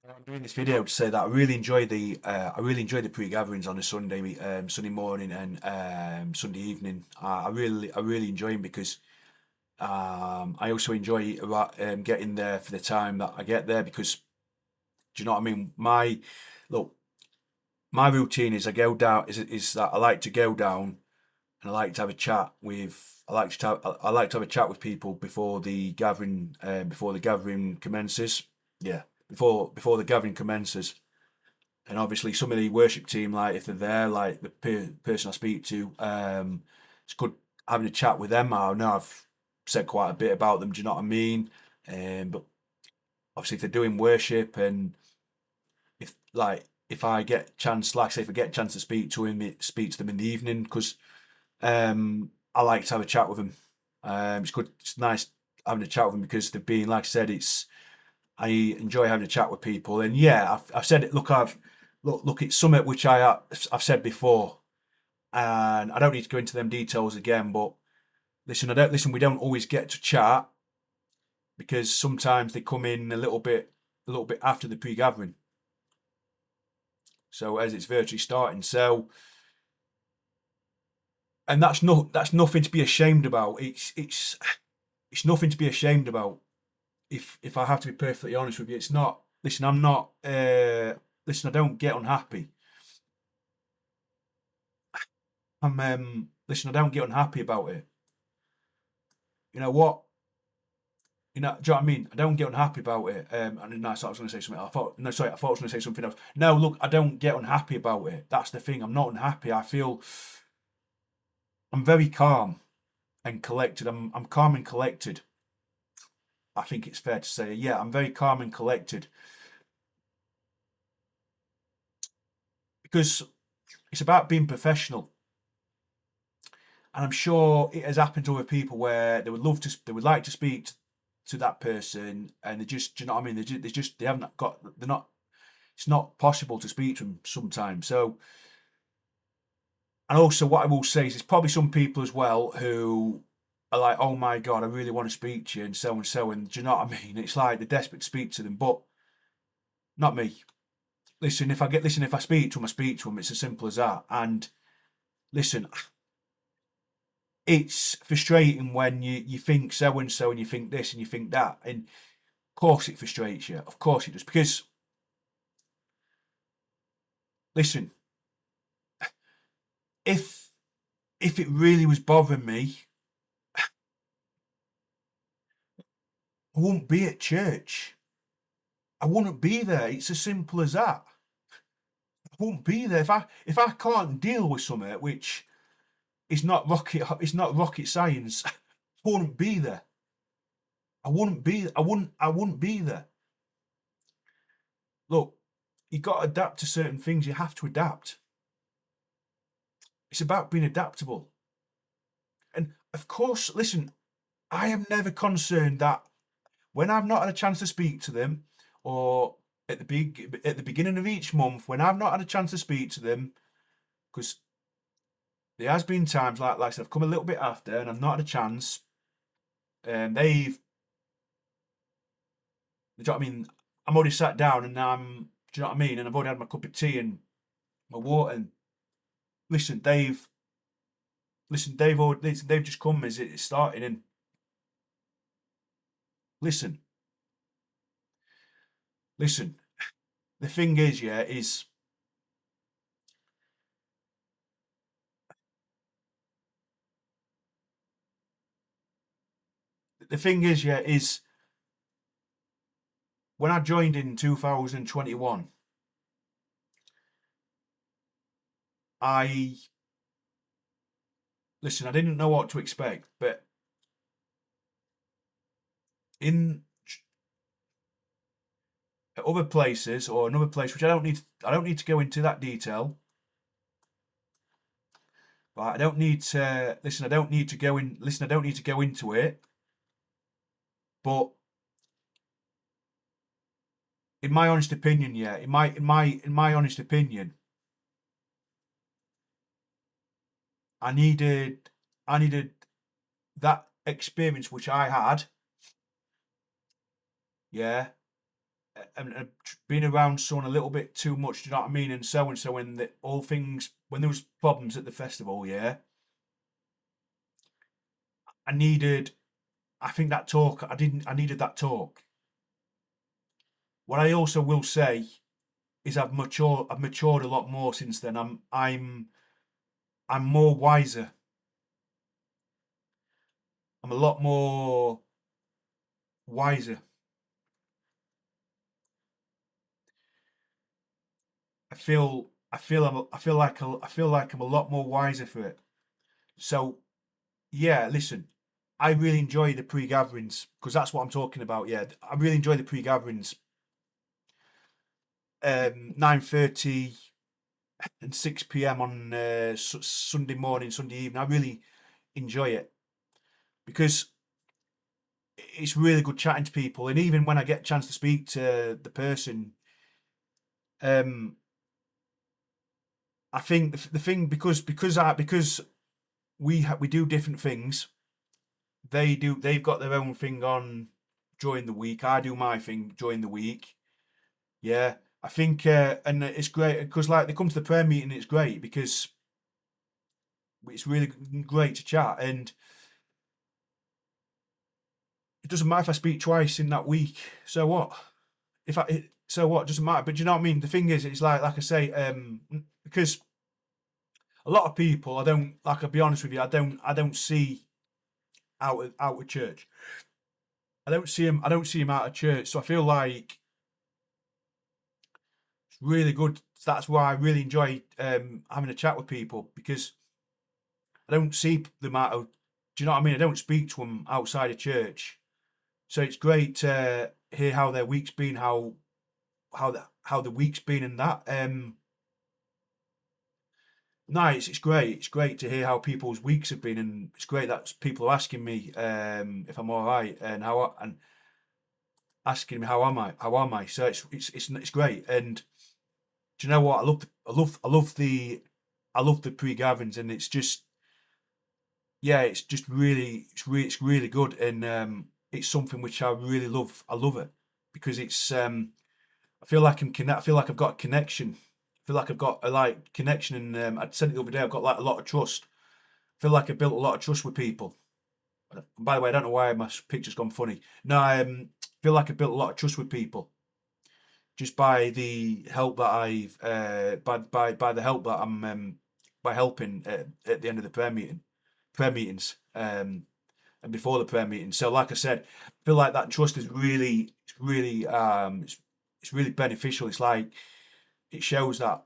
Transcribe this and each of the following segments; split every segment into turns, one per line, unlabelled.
I'm doing this video to say that I really enjoy the pre-gatherings on a Sunday Sunday morning and Sunday evening. I really enjoy them because I also enjoy getting there for the time that I get there because do you know what I mean? Look, my routine is I go down is that I like to go down and I like to have a chat with I like to have a chat with people before the gathering commences. Yeah, before the gathering commences. And obviously some of the worship team, like if they're there, like the person I speak to, it's good having a chat with them. I know I've said quite a bit about them. Do you know what I mean? But obviously if they're doing worship and if I get a chance, like say if I get a chance to speak to them in the evening, because I like to have a chat with them. It's good. It's nice having a chat with them because they've been, like I said, I enjoy having a chat with people. And yeah, I've said it. Look. It's something which I've said before, and I don't need to go into them details again. But listen, I don't listen. We don't always get to chat because sometimes they come in a little bit after the pre-gathering. So as it's virtually starting, and that's nothing to be ashamed about. It's nothing to be ashamed about. If I have to be perfectly honest with you, it's not. Listen, I'm not. Listen, I don't get unhappy. Listen, I don't get unhappy about it. You know what? Do you know what I mean? I don't get unhappy about it. And no, so I was going to say something. I thought I was going to say something else. No, look, I don't get unhappy about it. That's the thing. I'm not unhappy. I'm very calm and collected. I'm calm and collected. I think it's fair to say, yeah, I'm very calm and collected because it's about being professional. And I'm sure it has happened to other people where they would like to speak to that person, and they just, do you know what I mean? They haven't got, they're not. It's not possible to speak to them sometimes. So, and also what I will say is, there's probably some people as well who are like, oh my god, I really want to speak to you, and so and so, and do you know what I mean? It's like they're desperate to speak to them, but not me. Listen, if I speak to them, I speak to them. It's as simple as that. And listen, it's frustrating when you think so and so and you think this and you think that. And of course it frustrates you. Of course it does. Because listen, if it really was bothering me, I wouldn't be at church. I wouldn't be there. It's as simple as that. I wouldn't be there if I can't deal with something which is not rocket science. I wouldn't be there. I wouldn't be there. Look, you got to adapt to certain things. You have to adapt. It's about being adaptable. And of course, listen, I am never concerned that when I've not had a chance to speak to them, or at the beginning of each month, when I've not had a chance to speak to them, because there has been times like I said, I've come a little bit after and I've not had a chance, and do you know what I mean? I'm already sat down and do you know what I mean? And I've already had my cup of tea and my water. And listen, they've just come as it's starting. And listen, listen. The thing is, yeah, is the thing is, yeah, is when I joined in 2021, I listen. I didn't know what to expect, but in other places or another place, which I don't need to go into that detail. But I don't need to listen. I don't need to go in. Listen, I don't need to go into it. But in my honest opinion, yeah, in my honest opinion, I needed I needed that experience which I had, yeah, and been around someone a little bit too much. Do you know what I mean? And so when when there was problems at the festival, yeah, I needed. I think that talk. I didn't. I needed that talk. What I also will say is I've matured. I've matured a lot more since then. I'm more wiser. I'm a lot more wiser. I feel like I'm a lot more wiser for it. So yeah, listen, I really enjoy the pre-gatherings because that's what I'm talking about. Yeah, I really enjoy the pre-gatherings. 9:30 and 6 p.m. on Sunday morning, Sunday evening. I really enjoy it because it's really good chatting to people, and even when I get a chance to speak to the person, um, I think the thing because we do different things. They've got their own thing on during the week. I do my thing during the week. Yeah, I think, and it's great because like they come to the prayer meeting. It's great because it's really great to chat, and it doesn't matter if I speak twice in that week. So what? If I so what? Doesn't matter. But do you know what I mean? The thing is, it's like I say, because a lot of people, I don't like. I'll be honest with you, I don't see out of church. I don't see him. I don't see him out of church. So I feel like it's really good. That's why I really enjoy having a chat with people because I don't see them out of. Do you know what I mean? I don't speak to them outside of church. So it's great to hear how their week's been, how the week's been, and that. No, it's great. It's great to hear how people's weeks have been, and it's great that people are asking me if I'm all right and and asking me how am I. So it's great. And do you know what? I love the pre-gatherings, and it's just yeah, it's really good, and it's something which I really love. I love it because it's I feel like I feel like I've got a connection. I feel like I've got a like connection, and I said it the other day. I've got like a lot of trust. I feel like I built a lot of trust with people. By the way, I don't know why my picture's gone funny. No, I feel like I built a lot of trust with people just by the help that I've by the help that I'm by helping at the end of the prayer meetings, and before the prayer meeting. So, like I said, I feel like that trust is it's really beneficial. It's like it shows that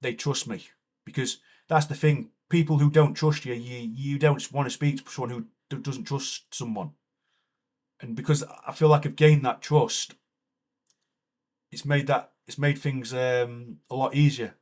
they trust me because that's the thing. People who don't trust you, you don't want to speak to someone who doesn't trust someone. And because I feel like I've gained that trust, it's made things a lot easier.